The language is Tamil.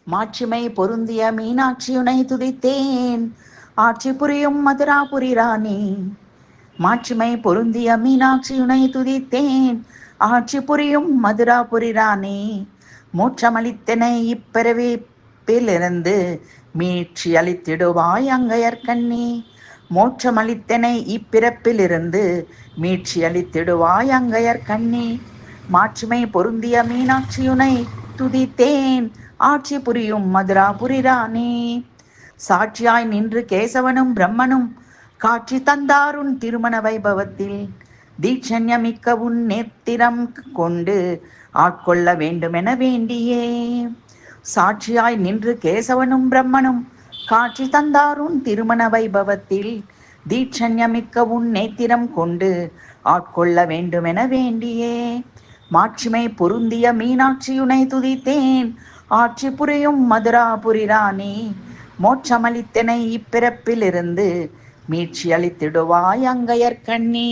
மாட்சிமை பொருந்திய மீனாட்சியுனை துதித்தேன், ஆட்சி புரியும் மதுராபுரி ராணி. மாட்சிமை பொருந்திய மீனாட்சியுனை துதித்தேன், ஆட்சி புரியும் மதுராபுரி ராணி. மோட்சமளித்தனை இப்பிறவிப்பிலிருந்து மீட்சி அளித்திடுவாய் அங்கையர்கண்ணி. மோட்சமளித்தனை இப்பிறப்பிலிருந்து மீட்சி அளித்திடுவாய் அங்கையர்கண்ணி. மாட்சிமை பொருந்திய மீனாட்சியுனை துதித்தேன், ஆட்சி புரியும் மதுராபுரி ராணி. சாட்சியாய் நின்று கேசவனும் பிரம்மனும் காட்சி தந்தாருன் திருமண வைபவத்தில். தீட்சண்யமிக்க உன் நேத்திரம் கொண்டு ஆட்கொள்ள வேண்டுமென வேண்டியே. சாட்சியாய் நின்று கேசவனும் பிரம்மனும் காட்சி தந்தாருன் திருமண வைபவத்தில். தீட்சண்யமிக்க உன் நேத்திரம் கொண்டு ஆட்கொள்ள வேண்டுமென வேண்டியே. மாட்சிமை பொருந்திய மீனாட்சியுனை துதித்தேன், ஆட்சி புரியும் மதுராபுரி ராணி. மோட்சமளித்தனை இப்பிறப்பிலிருந்து மீட்சி அளித்திடுவாய் அங்கையர்கண்ணி.